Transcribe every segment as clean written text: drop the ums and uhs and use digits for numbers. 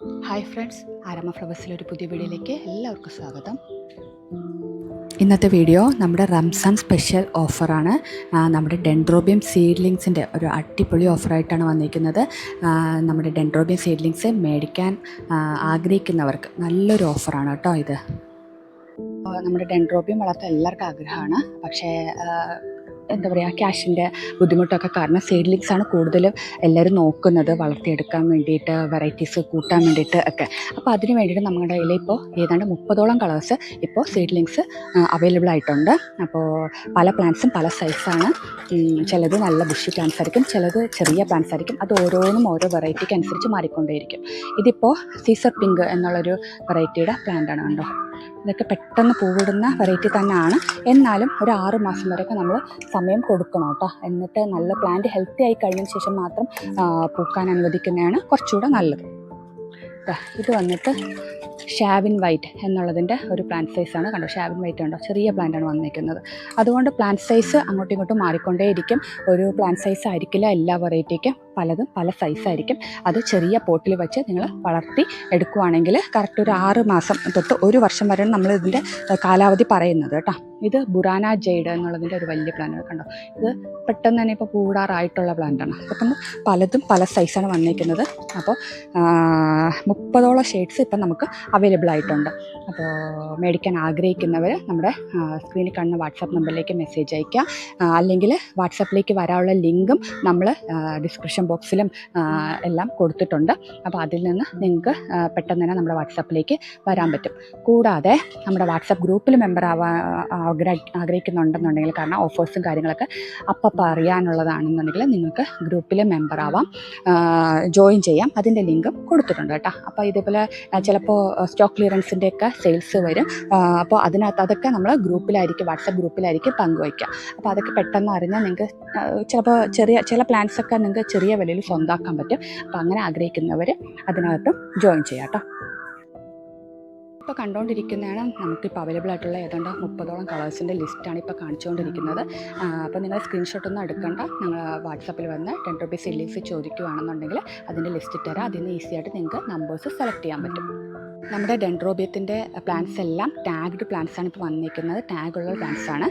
Hi friends, ആരമ ഫ്ലവേഴ്സിലെ ഒരു പുതിയ വീഡിയോയിലേക്ക് എല്ലാവർക്കും സ്വാഗതം. ഇന്നത്തെ വീഡിയോ നമ്മുടെ റംസാൻ സ്പെഷ്യൽ ഓഫറാണ്. നമ്മുടെ ഡെൻഡ്രോബിയം സീഡ്ലിങ്സിൻ്റെ ഒരു അടിപൊളി ഓഫറായിട്ടാണ് വന്നിരിക്കുന്നത്. നമ്മുടെ ഡെൻഡ്രോബിയം സീഡ്ലിങ്സ് മേടിക്കാൻ ആഗ്രഹിക്കുന്നവർക്ക് നല്ലൊരു ഓഫറാണ് കേട്ടോ ഇത്. നമ്മുടെ ഡെൻഡ്രോബിയം വളർത്താൻ എല്ലാവർക്കും ആഗ്രഹമാണ്. പക്ഷേ എന്താ പറയുക, ക്യാഷിൻ്റെ ബുദ്ധിമുട്ടൊക്കെ കാരണം സീഡ്ലിങ്സ് ആണ് കൂടുതലും എല്ലാവരും നോക്കുന്നത്, വളർത്തിയെടുക്കാൻ വേണ്ടിയിട്ട്, വെറൈറ്റീസ് കൂട്ടാൻ വേണ്ടിയിട്ട് ഒക്കെ. അപ്പോൾ അതിന് വേണ്ടിയിട്ട് നമ്മുടെ കയ്യിൽ ഇപ്പോൾ ഏതാണ്ട് 30ഓളം കളേഴ്സ് ഇപ്പോൾ സീഡ്ലിങ്സ് അവൈലബിൾ ആയിട്ടുണ്ട്. അപ്പോൾ പല പ്ലാന്റ്സും പല സൈസാണ്. ചിലത് നല്ല ബുഷി പ്ലാന്റ്സ് ആയിരിക്കും, ചിലത് ചെറിയ പ്ലാന്റ്സ് ആയിരിക്കും. അത് ഓരോന്നും ഓരോ വെറൈറ്റിക്ക് അനുസരിച്ച് മാറിക്കൊണ്ടേയിരിക്കും. ഇതിപ്പോൾ സീസർ പിങ്ക് എന്നുള്ളൊരു വെറൈറ്റിയുടെ പ്ലാന്റാണ് കണ്ടോ. ഇതൊക്കെ പെട്ടെന്ന് പൂവിടുന്ന വെറൈറ്റി തന്നെയാണ്. എന്നാലും ഒരു 6 മാസം വരെയൊക്കെ നമ്മൾ സമയം കൊടുക്കണം കേട്ടോ. എന്നിട്ട് നല്ല പ്ലാന്റ് ഹെൽത്തി ആയി കഴിഞ്ഞതിന് ശേഷം മാത്രം പൂക്കാൻ അനുവദിക്കുന്നതാണ് കുറച്ചുകൂടെ നല്ലത്. ഇത് വന്നിട്ട് ഷാവിൻ വൈറ്റ് എന്നുള്ളതിൻ്റെ ഒരു പ്ലാന്റ് സൈസാണ് കണ്ടോ. ഷാവിൻ വൈറ്റ് ഉണ്ടോ, ചെറിയ പ്ലാന്റാണ് വന്നിരിക്കുന്നത്. അതുകൊണ്ട് പ്ലാന്റ് സൈസ് അങ്ങോട്ടും ഇങ്ങോട്ടും മാറിക്കൊണ്ടേയിരിക്കും. ഒരു പ്ലാന്റ് സൈസ് ആയിരിക്കില്ല എല്ലാ വെറൈറ്റിക്കും, പലതും പല സൈസായിരിക്കും. അത് ചെറിയ പോട്ടിൽ വെച്ച് നിങ്ങൾ വളർത്തി എടുക്കുകയാണെങ്കിൽ കറക്റ്റ് ഒരു 6 മാസം തൊട്ട് 1 വർഷം വരെയാണ് നമ്മൾ ഇതിൻ്റെ കാലാവധി പറയുന്നത് കേട്ടോ. ഇത് ബുറാന ജെയ്ഡ് എന്നുള്ളതിൻ്റെ ഒരു വലിയ പ്ലാന്റാണ് കണ്ടോ. ഇത് പെട്ടെന്ന് തന്നെ ഇപ്പോൾ പൂടാറായിട്ടുള്ള പ്ലാന്റാണ്. പെട്ടെന്ന് പലതും പല സൈസാണ് വന്നിരിക്കുന്നത്. അപ്പോൾ 30ഓളം ഷെയ്ഡ്സ് ഇപ്പം നമുക്ക് അവൈലബിൾ ആയിട്ടുണ്ട്. അപ്പോൾ മേടിക്കാൻ ആഗ്രഹിക്കുന്നവർ നമ്മുടെ സ്ക്രീനിൽ കാണുന്ന വാട്സാപ്പ് നമ്പറിലേക്ക് മെസ്സേജ് അയയ്ക്കുക. അല്ലെങ്കിൽ വാട്സാപ്പിലേക്ക് വരാനുള്ള ലിങ്കും നമ്മൾ ഡിസ്ക്രിപ്ഷൻ ബോക്സിലും എല്ലാം കൊടുത്തിട്ടുണ്ട്. അപ്പോൾ അതിൽ നിന്ന് നിങ്ങൾക്ക് പെട്ടെന്ന് തന്നെ നമ്മുടെ വാട്സാപ്പിലേക്ക് വരാൻ പറ്റും. കൂടാതെ നമ്മുടെ വാട്സാപ്പ് ഗ്രൂപ്പിൽ മെമ്പർ ആഗ്രഹിക്കുന്നുണ്ടെന്നുണ്ടെങ്കിൽ, കാരണം ഓഫേഴ്സും കാര്യങ്ങളൊക്കെ അപ്പം അറിയാനുള്ളതാണെന്നുണ്ടെങ്കിൽ നിങ്ങൾക്ക് ഗ്രൂപ്പിൽ മെമ്പർ ആവാം, ജോയിൻ ചെയ്യാം. അതിൻ്റെ ലിങ്കും കൊടുത്തിട്ടുണ്ട് കേട്ടോ. അപ്പോൾ ഇതേപോലെ ചിലപ്പോൾ സ്റ്റോക്ക് ക്ലിയറൻസിൻ്റെയൊക്കെ സെയിൽസ് വരും. അപ്പോൾ അതിനകത്ത് അതൊക്കെ നമ്മൾ ഗ്രൂപ്പിലായിരിക്കും, വാട്സാപ്പ് ഗ്രൂപ്പിലായിരിക്കും പങ്കുവയ്ക്കുക. അപ്പോൾ അതൊക്കെ പെട്ടെന്ന് അറിഞ്ഞാൽ നിങ്ങൾക്ക് ചിലപ്പോൾ ചില പ്ലാൻസൊക്കെ നിങ്ങൾക്ക് ചെറിയ വിലയിൽ സ്വന്തമാക്കാൻ പറ്റും. അപ്പോൾ അങ്ങനെ ആഗ്രഹിക്കുന്നവർ അതിനകത്തും ജോയിൻ ചെയ്യാം കേട്ടോ. ഇപ്പോൾ കണ്ടുകൊണ്ടിരിക്കുന്നതാണ് നമുക്കിപ്പോൾ അവൈലബിൾ ആയിട്ടുള്ള ഏതാണ്ട് 30ഓളം കളേഴ്സിൻ്റെ ലിസ്റ്റാണ് ഇപ്പോൾ കാണിച്ചുകൊണ്ടിരിക്കുന്നത്. അപ്പോൾ നിങ്ങൾ സ്ക്രീൻഷോട്ടൊന്നും എടുക്കണ്ട, നിങ്ങൾ വാട്സാപ്പിൽ വന്ന് ഡെൻഡ്രോബിയം സീഡ്ലിങ്സ് ചോദിക്കുകയാണെന്നുണ്ടെങ്കിൽ അതിൻ്റെ ലിസ്റ്റ് ഇട്ടുതരാം. അതിൽ നിന്ന് ഈസി ആയിട്ട് നിങ്ങൾക്ക് നമ്പേഴ്സ് സെലക്ട് ചെയ്യാൻ പറ്റും. നമ്മുടെ ഡെൻഡ്രോബിയത്തിൻ്റെ പ്ലാന്റ്സ് എല്ലാം ടാഗ്ഡ് പ്ലാന്റ്സാണ് ഇപ്പോൾ വന്നിരിക്കുന്നത്, ടാഗുള്ള പ്ലാന്റ്സാണ്.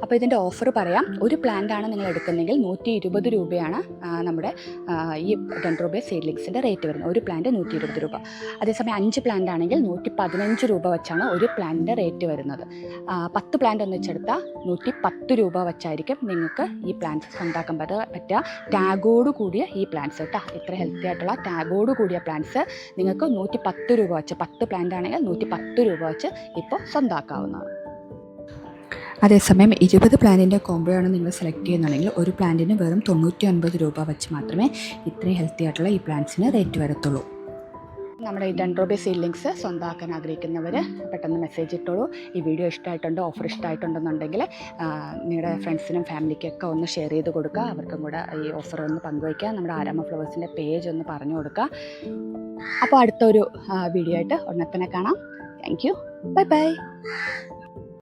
അപ്പോൾ ഇതിൻ്റെ ഓഫർ പറയാം. ഒരു പ്ലാന്റാണ് നിങ്ങൾ എടുക്കുന്നതെങ്കിൽ 120 രൂപയാണ് നമ്മുടെ ഈ ഡെൻഡ്രോബിയം സീഡ്ലിങ്സിൻ്റെ റേറ്റ് വരുന്നത്. ഒരു പ്ലാന്റ് 120 രൂപ. അതേസമയം 5 പ്ലാന്റ് ആണെങ്കിൽ 115 രൂപ വെച്ചാണ് ഒരു പ്ലാന്റിൻ്റെ റേറ്റ് വരുന്നത്. 10 പ്ലാന്റ് ഒന്നിച്ചെടുത്താൽ 110 രൂപ വെച്ചായിരിക്കും നിങ്ങൾക്ക് ഈ പ്ലാന്റ്സ് ഉണ്ടാക്കാൻ പറ്റുക. ടാഗോട് കൂടിയ ഈ പ്ലാന്റ്സ് കേട്ടോ, ഇത്ര ഹെൽത്തി ആയിട്ടുള്ള ടാഗോട് കൂടിയ പ്ലാന്റ്സ് നിങ്ങൾക്ക് 110 രൂപ വെച്ച്, 10 പ്ലാന്റ് ആണെങ്കിൽ 110 രൂപ വെച്ച് ഇപ്പോൾ സ്വന്തമാക്കാവുന്നതാണ്. അതേസമയം 20 പ്ലാന്റിൻ്റെ കോംബോയാണ് നിങ്ങൾ സെലക്ട് ചെയ്യുന്നുണ്ടെങ്കിൽ ഒരു പ്ലാന്റിന് വെറും 99 രൂപ വെച്ച് മാത്രമേ ഇത്രയും ഹെൽത്തി ആയിട്ടുള്ള ഈ പ്ലാന്റ്സിന് റേറ്റ് വരത്തുള്ളൂ. നമ്മുടെ ഈ ഡെൻഡ്രോബിയം സീഡ്ലിങ്സ് സ്വന്തമാക്കാൻ ആഗ്രഹിക്കുന്നവർ പെട്ടെന്ന് മെസ്സേജ് ഇട്ടോളൂ. ഈ വീഡിയോ ഇഷ്ടമായിട്ടുണ്ടോ, ഓഫർ ഇഷ്ടമായിട്ടുണ്ടെന്നുണ്ടെങ്കിൽ നിങ്ങളുടെ ഫ്രണ്ട്സിനും ഫാമിലിക്കൊക്കെ ഒന്ന് ഷെയർ ചെയ്ത് കൊടുക്കുക. അവർക്കും കൂടെ ഈ ഓഫർ ഒന്ന് പങ്കുവയ്ക്കുക. നമ്മുടെ ആരമ ഫ്ലവേഴ്സിൻ്റെ പേജ് ഒന്ന് പറഞ്ഞു കൊടുക്കുക. അപ്പോൾ അടുത്തൊരു വീഡിയോ ആയിട്ട് ഉടനെ തന്നെ കാണാം. Thank you. Bye bye.